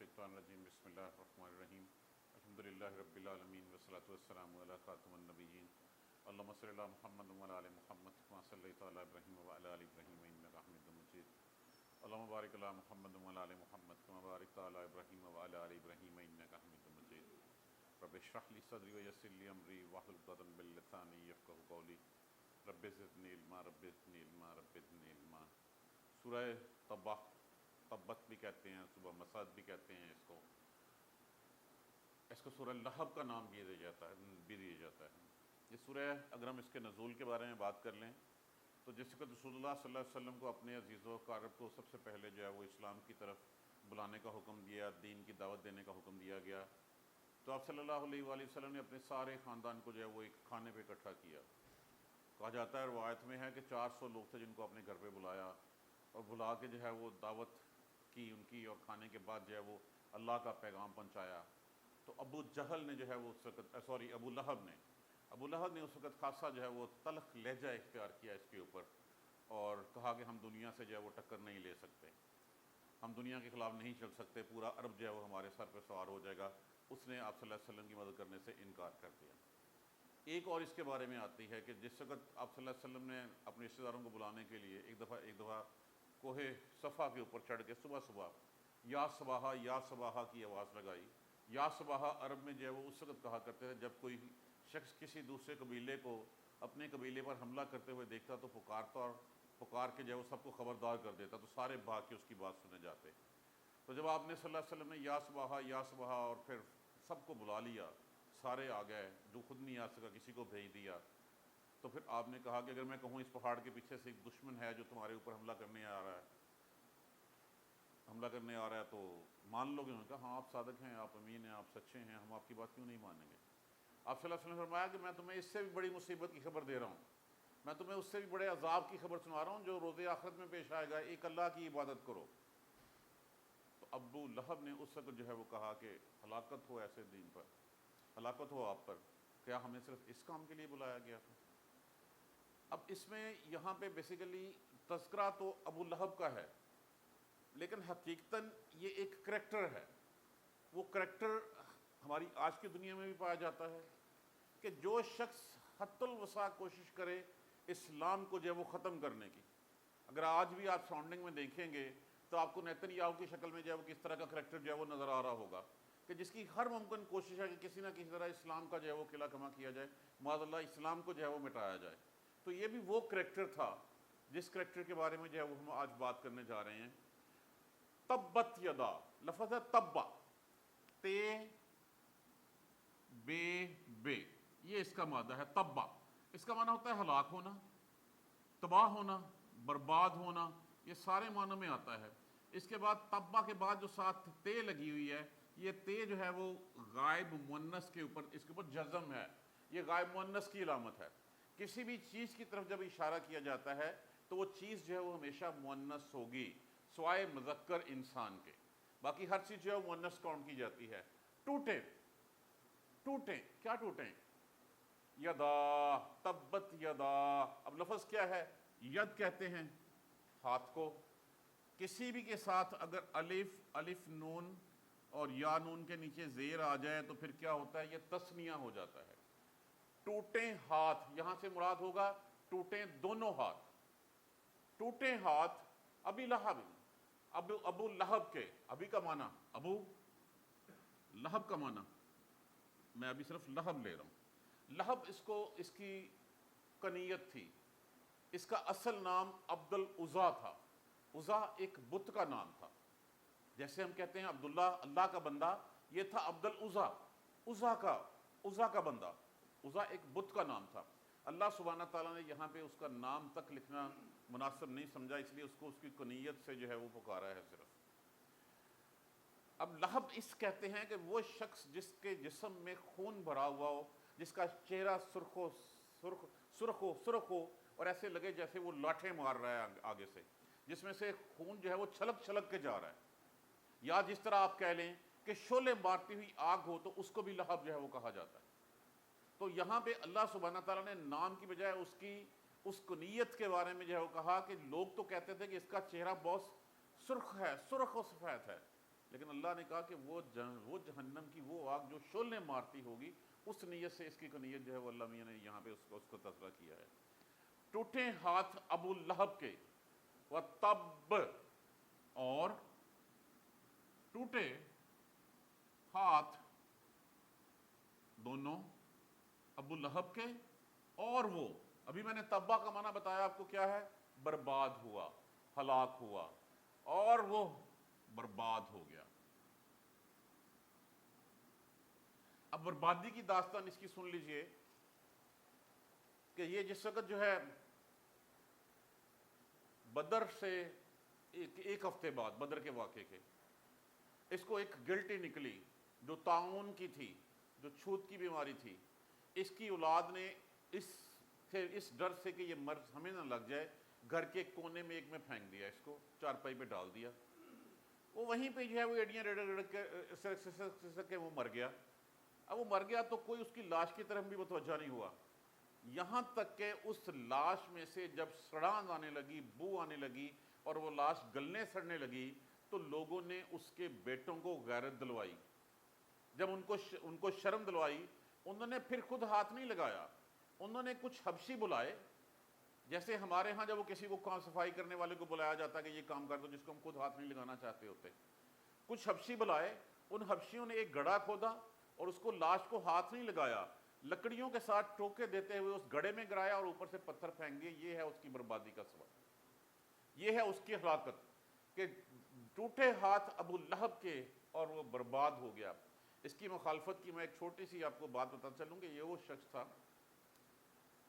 الشیطان الرجیم بسم اللہ الرحمن الرحیم الحمدللہ رب العالمین والصلاة والسلام علی خاتم النبیین اللہم صلی علی محمد وعلی آل محمد کما صلیت علی ابراہیم وعلی آل ابراہیم انک حمید مجید اللہم بارک علی محمد وعلی آل محمد کما بارکت علی ابراہیم وعلی آل ابراہیم انک حمید مجید رب اشرح لی صدری ویسر لی امری واحلل عقدۃ من لسانی یفقہوا قولی رب زدنی علما رب زدنی علما رب زدنی علما۔ سورہ تبت بھی کہتے ہیں، صبح مسد بھی کہتے ہیں اس کو سورہ لہب کا نام بھی دیا جاتا ہے۔ یہ سورہ اگر ہم اس کے نزول کے بارے میں بات کر لیں تو جس وقت رسول اللہ صلی اللہ علیہ وسلم کو اپنے عزیز و اقارب کو سب سے پہلے جو ہے وہ اسلام کی طرف بلانے کا حکم دیا، دین کی دعوت دینے کا حکم دیا گیا، تو آپ صلی اللہ علیہ وآلہ وسلم نے اپنے سارے خاندان کو جو ہے وہ ایک کھانے پہ اکٹھا کیا۔ کہا جاتا ہے، روایت میں ہے کہ 400 لوگ تھے جن کو اپنے گھر پہ بلایا اور بلا کے جو ہے وہ دعوت کی ان کی، اور کھانے کے بعد جو ہے وہ اللہ کا پیغام پہنچایا۔ تو ابو جہل نے جو ہے وہ اس وقت ابو لہب نے اس وقت خاصا جو ہے وہ تلخ لہجہ اختیار کیا اس کے اوپر، اور کہا کہ ہم دنیا سے جو ہے وہ ٹکر نہیں لے سکتے، ہم دنیا کے خلاف نہیں چل سکتے، پورا عرب جو ہے وہ ہمارے سر پہ سوار ہو جائے گا۔ اس نے آپ صلی اللہ علیہ وسلم کی مدد کرنے سے انکار کر دیا۔ ایک اور اس کے بارے میں آتی ہے کہ جس وقت آپ صلی اللہ علیہ وسلم نے اپنے رشتہ داروں کو بلانے کے لیے ایک دفعہ کوہ صفا کے اوپر چڑھ کے صبح یا صباحا کی آواز لگائی۔ یا صباحا عرب میں جو ہے وہ اس وقت کہا کرتے تھے جب کوئی شخص کسی دوسرے قبیلے کو اپنے قبیلے پر حملہ کرتے ہوئے دیکھتا تو پکار کے جو ہے وہ سب کو خبردار کر دیتا، تو سارے بھاگ کے اس کی بات سنے جاتے۔ تو جب آپ نے صلی اللہ علیہ وسلم نے یا صباحا اور پھر سب کو بلا لیا، سارے آ گئے، جو خود نہیں آ سکا کسی کو بھیج دیا، تو پھر آپ نے کہا کہ اگر میں کہوں اس پہاڑ کے پیچھے سے ایک دشمن ہے جو تمہارے اوپر حملہ کرنے آ رہا ہے تو مان لو گے؟ انہوں نے کہا ہاں آپ صادق ہیں، آپ امین ہیں، آپ سچے ہیں، ہم آپ کی بات کیوں نہیں مانیں گے۔ آپ صلی اللہ علیہ وسلم نے فرمایا کہ میں تمہیں اس سے بھی بڑی مصیبت کی خبر دے رہا ہوں، میں تمہیں اس سے بھی بڑے عذاب کی خبر سنا رہا ہوں جو روز آخرت میں پیش آئے گا، ایک اللہ کی عبادت کرو۔ تو ابو لہب نے اس وقت جو ہے وہ کہا کہ ہلاکت ہو ایسے دین پر، ہلاکت ہو آپ پر، کیا ہمیں صرف اس کام کے لیے بلایا گیا تھا؟ اب اس میں یہاں پہ بیسیکلی تذکرہ تو ابو لہب کا ہے، لیکن حقیقتاً یہ ایک کریکٹر ہے۔ وہ کریکٹر ہماری آج کی دنیا میں بھی پایا جاتا ہے کہ جو شخص حتی الوسع کوشش کرے اسلام کو جو ہے وہ ختم کرنے کی، اگر آج بھی آپ سراؤنڈنگ میں دیکھیں گے تو آپ کو نیتن یاہو کی شکل میں جو ہے وہ کس طرح کا کریکٹر جو ہے وہ نظر آ رہا ہوگا کہ جس کی ہر ممکن کوشش ہے کہ کسی نہ کسی طرح اسلام کا جو ہے وہ قلعہ کما کیا جائے، معاذ اللہ اسلام کو جو ہے وہ مٹایا جائے۔ تو یہ بھی وہ کریکٹر تھا جس کریکٹر کے بارے میں جو ہے وہ ہم آج بات کرنے جا رہے ہیں۔ تبت یدا، لفظ ہے تبا، تے بے، یہ اس کا مادہ ہے تبا۔ اس کا معنی ہوتا ہے ہلاک ہونا، تباہ ہونا، برباد ہونا، یہ سارے معنوں میں آتا ہے۔ اس کے بعد تبا کے بعد جو ساتھ تے لگی ہوئی ہے، یہ تے جو ہے وہ غائب مؤنث کے اوپر، اس کے اوپر جزم ہے، یہ غائب مؤنث کی علامت ہے۔ کسی بھی چیز کی طرف جب اشارہ کیا جاتا ہے تو وہ چیز جو ہے وہ ہمیشہ مؤنث ہوگی سوائے مذکر انسان کے، باقی ہر چیز جو ہے وہ مؤنث کاؤنٹ کی جاتی ہے۔ ٹوٹیں، کیا ٹوٹیں؟ یدا، تبت یدا۔ اب لفظ کیا ہے؟ ید کہتے ہیں ہاتھ کو، کسی بھی کے ساتھ اگر الف نون اور یا نون کے نیچے زیر آ جائے تو پھر کیا ہوتا ہے؟ یہ تثنیہ ہو جاتا ہے۔ ٹوٹیں ہاتھ، یہاں سے مراد ہوگا ٹوٹیں دونوں ہاتھ، ٹوٹیں ہاتھ ابی لہب، ابو لہب کے، ابی کا معنی ابو، لہب کا معنی میں ابھی صرف لہب لے رہا ہوں۔ لہب اس کی کنیت تھی، اس کا اصل نام عبد العزیٰ تھا۔ عزیٰ ایک بت کا نام تھا، جیسے ہم کہتے ہیں عبداللہ اللہ کا بندہ، یہ تھا عبد العزیٰ، عزیٰ کا بندہ، عزیٰ ایک بت کا نام تھا۔ اللہ سبحانہ تعالیٰ نے یہاں پہ اس کا نام تک لکھنا مناسب نہیں سمجھا، اس لیے اس کو اس کی کنیت سے جو ہے وہ پکارا ہے صرف۔ اب لہب اس کہتے ہیں کہ وہ شخص جس کے جسم میں خون بھرا ہوا ہو، جس کا چہرہ سرخ ہو اور ایسے لگے جیسے وہ لاٹھیں مار رہا ہے آگے سے، جس میں سے خون جو ہے وہ چھلک کے جا رہا ہے، یا جس طرح آپ کہہ لیں کہ شعلے مارتی ہوئی آگ ہو تو اس کو بھی لہب جو ہے وہ کہا جاتا ہے۔ تو یہاں پہ اللہ سبحانہ تعالیٰ نے نام کی بجائے اس کنیت کے بارے میں جو ہے وہ کہا کہ لوگ تو کہتے تھے کہ اس کا چہرہ بہت سرخ ہے، سرخ و سفید ہے، لیکن اللہ نے کہا کہ وہ جہنم کی وہ آگ جو شعلیں مارتی ہوگی، اس نیت سے اس کی نیت جو ہے وہ اللہ میاں نے یہاں پہ اس کو تذکرہ کیا ہے۔ ٹوٹے ہاتھ ابو لہب کے، وَتَبَّ، اور ٹوٹے ہاتھ دونوں ابو لہب کے، اور وہ، ابھی میں نے تبا کا معنی بتایا آپ کو کیا ہے، برباد ہوا، ہلاک ہوا، اور وہ برباد ہو گیا۔ اب بربادی کی داستان اس کی سن لیجئے کہ یہ جس وقت جو ہے بدر سے ایک ہفتے بعد، بدر کے واقعے کے، اس کو ایک گلٹی نکلی جو طاعون کی تھی، جو چھوت کی بیماری تھی۔ اس کی اولاد نے اس ڈر سے کہ یہ مرض ہمیں نہ لگ جائے، گھر کے کونے میں ایک میں پھینک دیا، اس کو چارپائی پہ ڈال دیا۔ وہ وہیں پہ جو ہے وہ ایڑیاں رڑک کے سسک کے وہ مر گیا۔ اب وہ مر گیا تو کوئی اس کی لاش کی طرف بھی متوجہ نہیں ہوا، یہاں تک کہ اس لاش میں سے جب سڑان آنے لگی، بو آنے لگی، اور وہ لاش گلنے سڑنے لگی، تو لوگوں نے اس کے بیٹوں کو غیرت دلوائی۔ جب ان کو شرم دلوائی، انہوں نے پھر خود ہاتھ نہیں لگایا، انہوں نے کچھ حبشی بلائے، جیسے ہمارے ہاں جب وہ کسی کو کام صفائی کرنے والے کو بلایا جاتا ہے کہ یہ کام کر دو، جس کو ہم خود ہاتھ نہیں لگانا چاہتے ہوتے، کچھ حبشی بلائے، ان حبشیوں نے ایک گڑھا کھودا اور اس کو لاش کو ہاتھ نہیں لگایا، لکڑیوں کے ساتھ ٹوکے دیتے ہوئے اس گڑھے میں گرایا اور اوپر سے پتھر پھینک دیے۔ یہ ہے اس کی بربادی کا سبب، یہ ہے اس کی ہلاکت، کہ ٹوٹے ہاتھ ابو لہب کے اور وہ برباد ہو گیا۔ اس کی مخالفت کی میں ایک چھوٹی سی آپ کو بات بتا چلوں کہ یہ وہ شخص تھا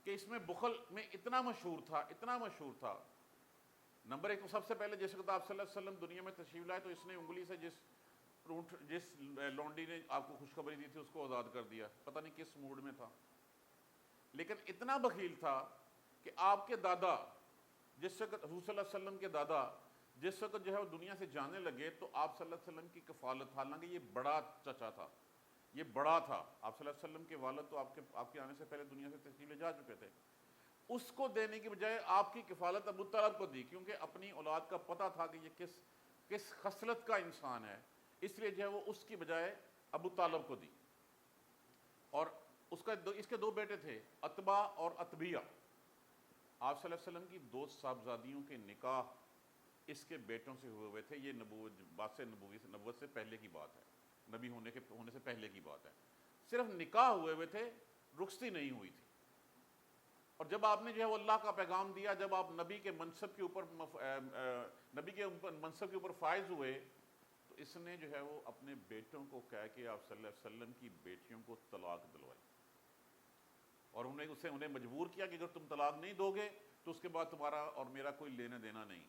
کہ اس میں بخل میں اتنا مشہور تھا۔ نمبر ایک تو سب سے پہلے جس وقت آپ صلی اللہ علیہ وسلم دنیا میں تشریف لائے تو اس نے انگلی سے جس لونڈی نے آپ کو خوشخبری دی تھی اس کو آزاد کر دیا، پتہ نہیں کس موڈ میں تھا۔ لیکن اتنا بخیل تھا کہ آپ کے دادا، جس وقت حضور صلی اللہ علیہ وسلم کے دادا جس وقت جو ہے وہ دنیا سے جانے لگے تو آپ صلی اللہ علیہ وسلم کی کفالت، حالانکہ یہ بڑا چچا تھا، یہ بڑا تھا، آپ صلی اللہ علیہ وسلم کے والد تو آپ کے آنے سے پہلے دنیا سے تشریف لے جا چکے تھے، اس کو دینے کی بجائے آپ کی کفالت ابو طالب کو دی، کیونکہ اپنی اولاد کا پتہ تھا کہ یہ کس خصلت کا انسان ہے، اس لیے جو ہے وہ اس کی بجائے ابو طالب کو دی۔ اور اس کے دو بیٹے تھے، عتبہ اور عتبیہ۔ آپ صلی اللہ علیہ وسلم کی دو صاحبزادیوں کے نکاح اس کے بیٹوں سے ہوئے تھے۔ یہ نبوت سے پہلے کی بات ہے، نبی ہونے سے پہلے کی بات ہے۔ صرف نکاح ہوئے تھے، رخصتی نہیں ہوئی تھی۔ اور جب آپ نے جو ہے وہ اللہ کا پیغام دیا، جب آپ نبی کے منصب کے اوپر فائز ہوئے، تو اس نے جو ہے وہ اپنے بیٹوں کو کہہ کے آپ صلی اللہ علیہ وسلم کی بیٹیوں کو طلاق دلوائی، اور انہیں مجبور کیا کہ اگر تم طلاق نہیں دو گے تو اس کے بعد تمہارا اور میرا کوئی لینا دینا نہیں۔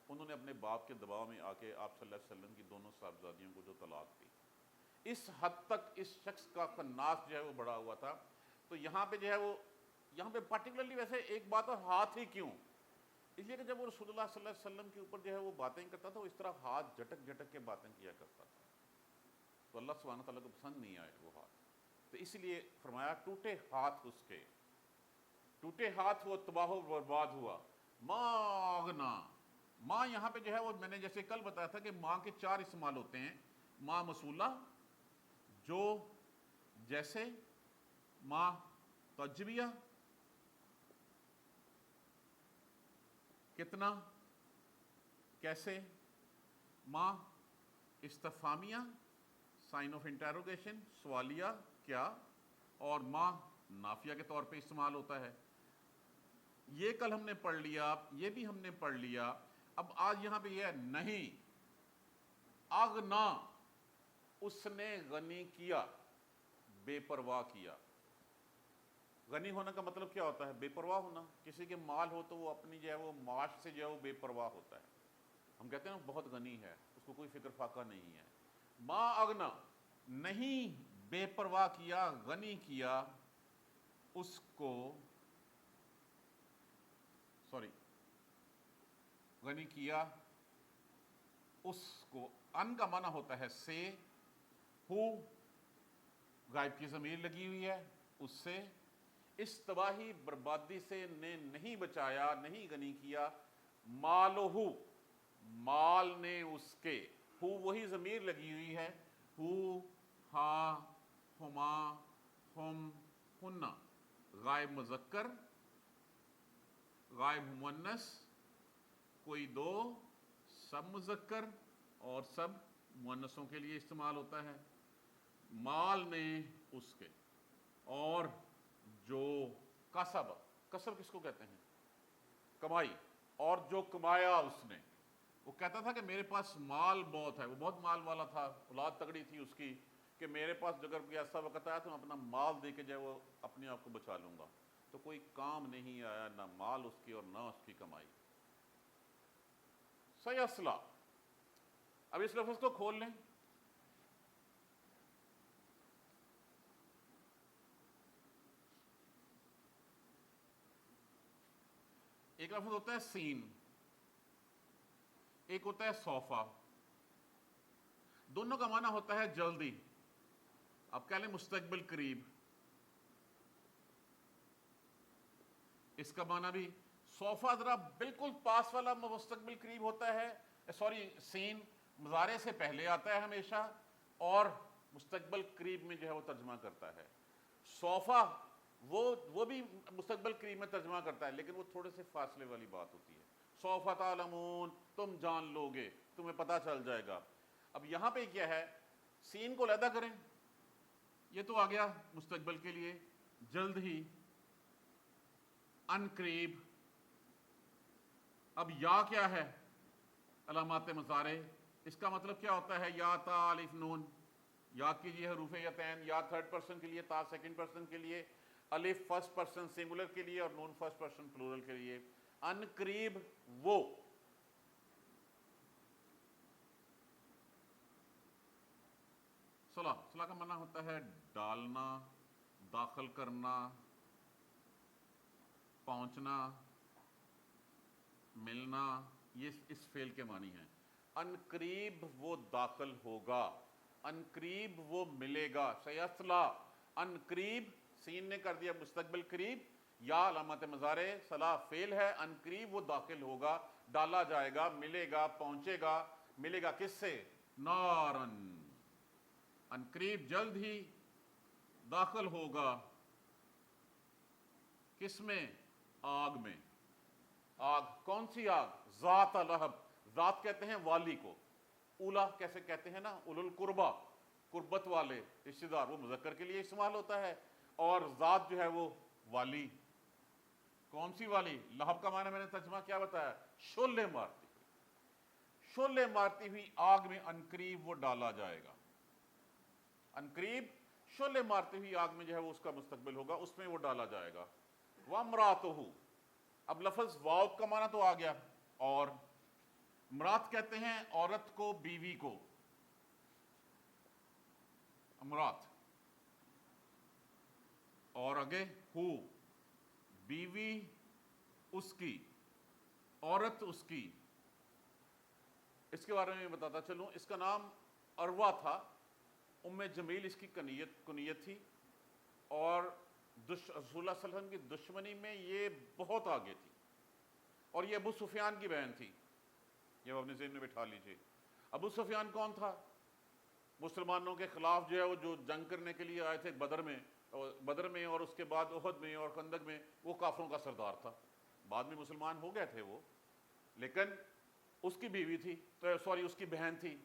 انہوں نے اپنے باپ کے دباؤ میں آ کے آپ صلی اللہ علیہ وسلم کی دونوں صاحبزادیوں کو جو طلاق دی، اس حد تک اس شخص کا کناس جو ہے وہ بڑا ہوا تھا۔ تو یہاں پہ جو ہے وہ پرٹیکولرلی ویسے ایک بات اور ہاتھ ہی کیوں، اس لیے کہ جب وہ رسول اللہ صلی اللہ علیہ وسلم کے اوپر جو ہے وہ باتیں کرتا تھا، وہ اس طرح ہاتھ جھٹک جھٹک کے باتیں کیا کرتا تھا، تو اللہ سبحانہ تعالیٰ کو پسند نہیں آئے وہ ہاتھ، تو اس لیے فرمایا ٹوٹے ہاتھ اس کے، ٹوٹے ہاتھ وہ تباہ و برباد ہوا۔ ماں اغنا، ماں یہاں پہ جو ہے وہ میں نے جیسے کل بتایا تھا کہ ماں کے 4 استعمال ہوتے ہیں۔ ماں موصولہ، جو، جیسے، ماں تجبیہ، کتنا، کیسے، ماں استفہامیہ، سائن آف انٹیروگیشن، سوالیہ، کیا، اور ماں نافیہ کے طور پہ استعمال ہوتا ہے۔ یہ کل ہم نے پڑھ لیا، یہ بھی ہم نے پڑھ لیا۔ اب آج یہاں پہ یہ ہے نہیں، اغنا، اس نے غنی کیا، بے پرواہ کیا۔ غنی ہونے کا مطلب کیا ہوتا ہے؟ بے پرواہ ہونا۔ کسی کے مال ہو تو وہ اپنی جو ہے وہ معاش سے جو ہے وہ بے پرواہ ہوتا ہے۔ ہم کہتے ہیں بہت غنی ہے، اس کو کوئی فکر فاقہ نہیں ہے۔ ما اغنا، نہیں بے پرواہ کیا، غنی کیا اس کو، غنی کیا اس کو۔ ان کا معنی ہوتا ہے سے، ہو غائب کی ضمیر لگی ہوئی ہے، اس سے، اس تباہی بربادی سے نے نہیں بچایا، نہیں غنی کیا، مالہ، مال نے اس کے، ہو وہی ضمیر لگی ہوئی ہے، ہو، ہا، ہما، ہم، ہننا، غائب مذکر، غائب مؤنث، کوئی دو، سب مذکر اور سب مؤنثوں کے لیے استعمال ہوتا ہے، مال نے اس کے، اور جو کسب، کسب کس کو کہتے ہیں؟ کمائی، اور جو کمایا اس نے، وہ کہتا تھا کہ میرے پاس مال بہت ہے، وہ بہت مال والا تھا، اولاد تگڑی تھی اس کی، کہ میرے پاس اگر کوئی ایسا وقت آیا تو میں اپنا مال دے کے وہ اپنے آپ کو بچا لوں گا، تو کوئی کام نہیں آیا، نہ مال اس کی اور نہ اس کی کمائی۔ سیصلا، اب اس لفظ کو کھول لیں، ایک لفظ ہوتا ہے سین، ایک ہوتا ہے سوفا، دونوں کا معنی ہوتا ہے جلدی، آپ کہہ لیں مستقبل قریب، اس کا معنی بھی سوفا ذرا بالکل پاس والا مستقبل قریب ہوتا ہے، سوری سین مضارع سے پہلے آتا ہے ہمیشہ، اور مستقبل قریب میں جو ہے وہ ترجمہ کرتا ہے۔ سوفا وہ بھی مستقبل قریب میں ترجمہ کرتا ہے، لیکن وہ تھوڑے سے فاصلے والی بات ہوتی ہے، سوف تعلمون، تم جان لو گے، تمہیں پتہ چل جائے گا۔ اب یہاں پہ کیا ہے، سین کو علیحدہ کریں، یہ تو آ گیا مستقبل کے لیے، جلد ہی، ان قریب۔ اب یا کیا ہے؟ علامات مضارع، اس کا مطلب کیا ہوتا ہے؟ یا، تا، الف، نون، یاد کیجیے حروف یتین، یا تھرڈ پرسن کے لیے، تا سیکنڈ پرسن کے لیے، الف فرسٹ پرسن سنگولر کے لیے اور نون فرسٹ پرسن پلورل کے لیے۔ ان قریب وہ، صلاح، صلاح کا معنی ہوتا ہے ڈالنا، داخل کرنا، پہنچنا، ملنا، یہ اس فعل کے معنی ہیں۔ ان قریب وہ داخل ہوگا، ان قریب وہ ملے گا، سیصلا، ان قریب، سین نے کر دیا مستقبل قریب، یا علامت مضارع، صلاح فعل ہے، ان قریب وہ داخل ہوگا، ڈالا جائے گا، ملے گا، پہنچے گا، ملے گا کس سے؟ نارن، ان قریب جلد ہی داخل ہوگا، کس میں؟ آگ میں۔ آگ، کون سی آگ؟ ذات لہب، ذات کہتے ہیں والی کو، اولا کیسے کہتے ہیں نا، اولو القربہ، قربت والے رشتہ دار، وہ مذکر کے لیے استعمال ہوتا ہے، اور ذات جو ہے وہ والی، کون سی والی؟ لہب کا معنی میں نے ترجمہ کیا بتایا؟ شعلے مارتی ہوئی، شعلے مارتی ہوئی آگ میں ان قریب وہ ڈالا جائے گا، ان قریب شعلے مارتی ہوئی آگ میں جو ہے وہ اس کا مستقبل ہوگا، اس میں وہ ڈالا جائے گا۔ وَامْرَأَتُهُ، اب لفظ واو کا معنی تو آ گیا، اور امرات کہتے ہیں عورت کو، بیوی کو، امرات، اور آگے ہو، بیوی اس کی، عورت اس کی۔ اس کے بارے میں بتاتا چلوں، اس کا نام عروہ تھا، ام جمیل اس کی کنیت تھی، اور رسول اللہ صلی اللہ علیہ وسلم کی دشمنی میں یہ بہت آگے تھی، اور یہ ابو سفیان کی بہن تھی، یہ اپنے ذہن میں بٹھا لیجئے۔ ابو سفیان کون تھا؟ مسلمانوں کے خلاف جو ہے وہ جو جنگ کرنے کے لیے آئے تھے بدر میں اور اس کے بعد احد میں اور خندق میں، وہ کافروں کا سردار تھا، بعد میں مسلمان ہو گئے تھے وہ، لیکن اس کی بیوی تھی، سوری اس کی بہن تھی،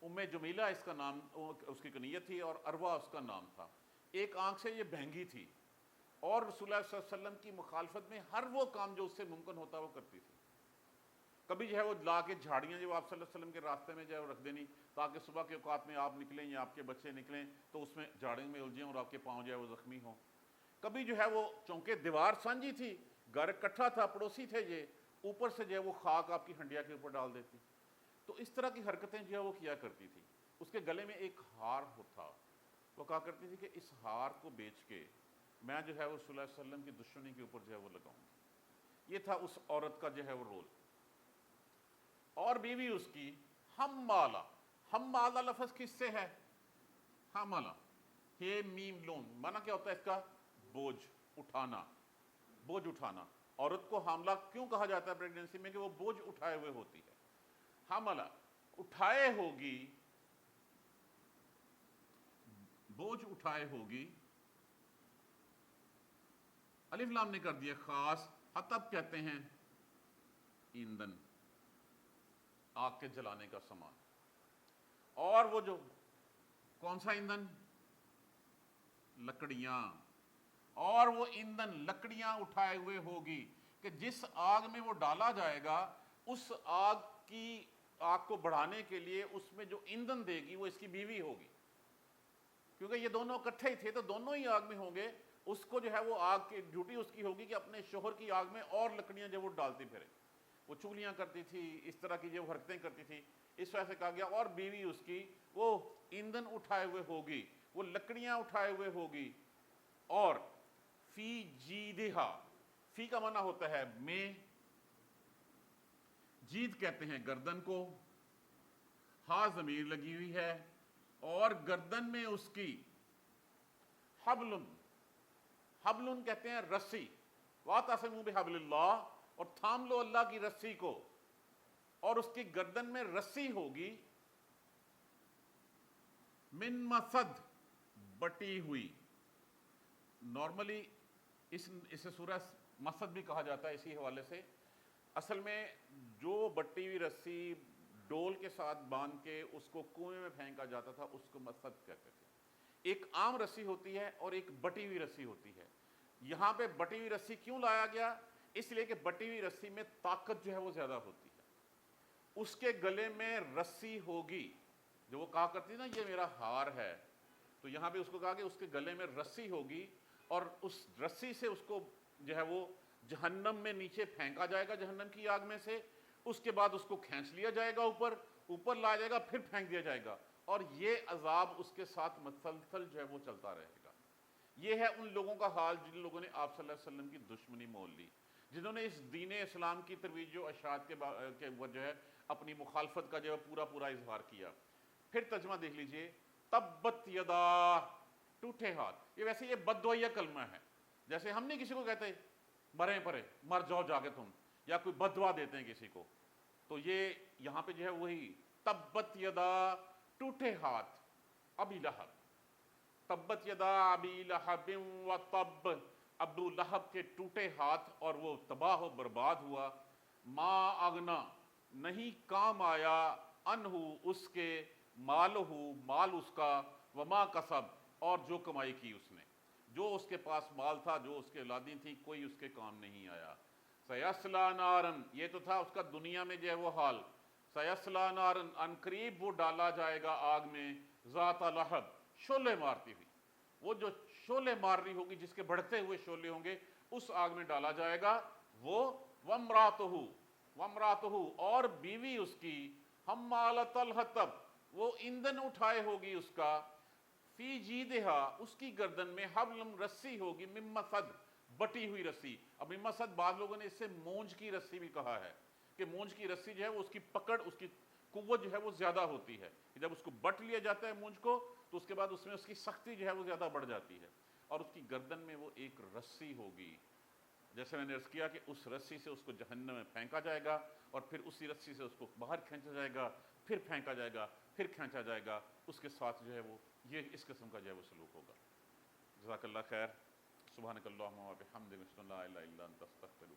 ام جمیلہ اس کا نام، اس کی کنیت تھی، اور عروہ اس کا نام تھا۔ ایک آنکھ سے یہ بہنگی تھی، اور رسول اللہ صلی اللہ علیہ وسلم کی مخالفت میں ہر وہ کام جو اس سے ممکن ہوتا وہ کرتی تھی۔ کبھی جو ہے وہ لا کے جھاڑیاں جو آپ صلی اللہ علیہ وسلم کے راستے میں جو ہے وہ رکھ دینی، تاکہ صبح کے اوقات میں آپ نکلیں یا آپ کے بچے نکلیں تو اس میں جھاڑیوں میں الجھیں اور آپ کے پاؤں جو ہے وہ زخمی ہوں۔ کبھی جو ہے وہ چونکہ دیوار سانجھی تھی، گھر اکٹھا تھا، پڑوسی تھے یہ، اوپر سے جو ہے وہ خاک آپ کی ہنڈیا کے اوپر ڈال دیتی۔ تو اس طرح کی حرکتیں جو ہے وہ کیا کرتی تھی۔ اس کے گلے میں ایک ہار تھا، وہ کہا کرتی تھی کہ اس ہار کو بیچ کے میں جو ہے وہ صلی اللہ علیہ وسلم کی دشمنی کے اوپر جو ہے وہ لگاؤں گی۔ یہ تھا اس عورت کا جو ہے وہ رول۔ اور بیوی اس کی حمالہ، حمالہ لفظ کس سے ہے؟ حمالہ، ہے میم لون، معنی کیا ہوتا ہے اس کا؟ بوجھ اٹھانا، بوجھ اٹھانا۔ عورت کو حاملہ کیوں کہا جاتا ہے پریگننسی میں؟ کہ وہ بوجھ اٹھائے ہوئے ہوتی ہے، حملہ۔ اٹھائے ہوگی، بوجھ اٹھائے ہوگی، الف لام نے کر دیا خاص، حطب کہتے ہیں ایندھن، آگ کے جلانے کا سامان، اور وہ جو کون سا ایندھن؟ لکڑیاں، اور وہ ایندھن لکڑیاں اٹھائے ہوئے ہوگی کہ جس آگ میں وہ ڈالا جائے گا اس آگ کو بڑھانے کے لیے اس میں جو ایندھن دے گی وہ اس کی بیوی ہوگی، کیونکہ یہ دونوں اکٹھے ہی تھے تو دونوں ہی آگ میں ہوں گے، اس کو جو ہے وہ آگ کی ڈیوٹی اس کی ہوگی کہ اپنے شوہر کی آگ میں اور لکڑیاں جو وہ ڈالتی پھرے، وہ چغلیاں کرتی تھی، اس طرح کی جو حرکتیں کرتی تھی، اس وجہ سے کہا گیا اور بیوی اس کی وہ ایندھن اٹھائے ہوئے ہوگی، وہ لکڑیاں اٹھائے ہوئے ہوگی، اور فی جیدہا، فی کا معنی ہوتا ہے میں، جید کہتے ہیں گردن کو، ہا ضمیر لگی ہوئی ہے، اور گردن میں اس کی حبلن، حبلن کہتے ہیں رسی، وَاعْتَصِمُوا بِحَبْلِ اللَّهِ، اور تھام لو اللہ کی رسی کو، اور اس کی گردن میں رسی ہوگی، من مسد، بٹی ہوئی، نارملی اسے سورہ مسد بھی کہا جاتا ہے اسی حوالے سے، اصل میں جو بٹی ہوئی رسی ڈول کے ساتھ باندھ کے اس کو کنویں میں پھینکا جاتا تھا اس کو مسد کہتے تھے، ایک عام رسی ہوتی ہے اور ایک بٹی ہوئی رسی ہوتی ہے، یہاں پہ بٹی ہوئی رسی کیوں لایا گیا؟ اس لیے کہ بٹی ہوئی رسی میں طاقت جو ہے وہ زیادہ ہوتی ہے، اس کے گلے میں رسی ہوگی، جو وہ کہا کرتی نا یہ میرا ہار ہے، تو یہاں پہ اس کو کہا کہ اس کے گلے میں رسی ہوگی، اور اس رسی سے اس کو جو ہے وہ جہنم میں نیچے پھینکا جائے گا، جہنم کی آگ میں سے، اس کے بعد اس کو کھینچ لیا جائے گا، اوپر لایا جائے گا، پھر پھینک دیا جائے گا، اور یہ عذاب اس کے ساتھ مسلسل جو ہے وہ چلتا رہے گا۔ یہ ہے ان لوگوں کا حال جن لوگوں نے آپ صلی اللہ علیہ وسلم کی دشمنی مول لی، جنہوں نے اس دین اسلام کی ترویج و اشاعت کے وہ جو ہے اپنی مخالفت کا جو ہے پورا اظہار کیا۔ پھر ترجمہ دیکھ لیجئے، تبت یدا، ٹوٹے ہاتھ، یہ ویسے یہ بددعائیہ کلمہ ہے، جیسے ہم نہیں کسی کو کہتے مریں پرے، مر جاؤ جا کے تم، یا کوئی بددعا دیتے ہیں کسی کو، تو یہ یہاں پہ جو ہے وہی تبت یدا، ٹوٹے ہاتھ ابی لہب، تبت یدا ابی لہب و تب، ابو لہب کے ٹوٹے ہاتھ اور وہ تباہ و برباد ہوا، ما اغنا، نہیں کام آیا، انہو اس کے، مالہ، مال اس کا، وما کسب، اور جو کمائی کی اس نے، جو اس کے پاس مال تھا، جو اس کے اولادیں تھیں، کوئی اس کے کام نہیں آیا۔ سیصلی نارن، یہ تو تھا اس کا دنیا میں جو ہے وہ حال، سیصلی نارن، ان قریب وہ ڈالا جائے گا آگ میں، ذات لہب، شعلے مارتی ہوئی، وہ جو شعلے مار رہی ہوگی، جس کے بڑھتے ہوئے شعلے ہوں گے، اس آگ میں ڈالا جائے گا وہ، وامراتہ، اور بیوی اس کی، حمالۃ الحطب، وہ ایندھن اٹھائے ہوگی اس کا، فی جیدہا، اس کی گردن میں، حبل، رسی ہوگی، من مسد، بٹی ہوئی رسی۔ اب من مسد بعض لوگوں نے اس سے مونج کی رسی بھی کہا ہے، کہ مونج کی رسی جو ہے وہ اس کی پکڑ، اس کی قوت جو ہے وہ زیادہ ہوتی ہے، کہ جب اس کو بٹ لیا جاتا ہے مونج کو تو اس کے بعد اس میں اس کی سختی جو ہے وہ زیادہ بڑھ جاتی ہے، اور اس کی گردن میں وہ ایک رسی ہوگی، جیسے میں نے عرض کیا کہ اس رسی سے اس کو جہنم میں پھینکا جائے گا، اور پھر اسی رسی سے اس کو باہر کھینچا جائے گا، پھر پھینکا جائے گا، پھر کھینچا جائے گا، اس کے ساتھ جو ہے وہ یہ اس قسم کا جو ہے وہ سلوک ہوگا۔ جزاک اللہ خیر، سبحانک اللہم و بحمدک، اشہد ان لا الہ الا انت، استغفرک۔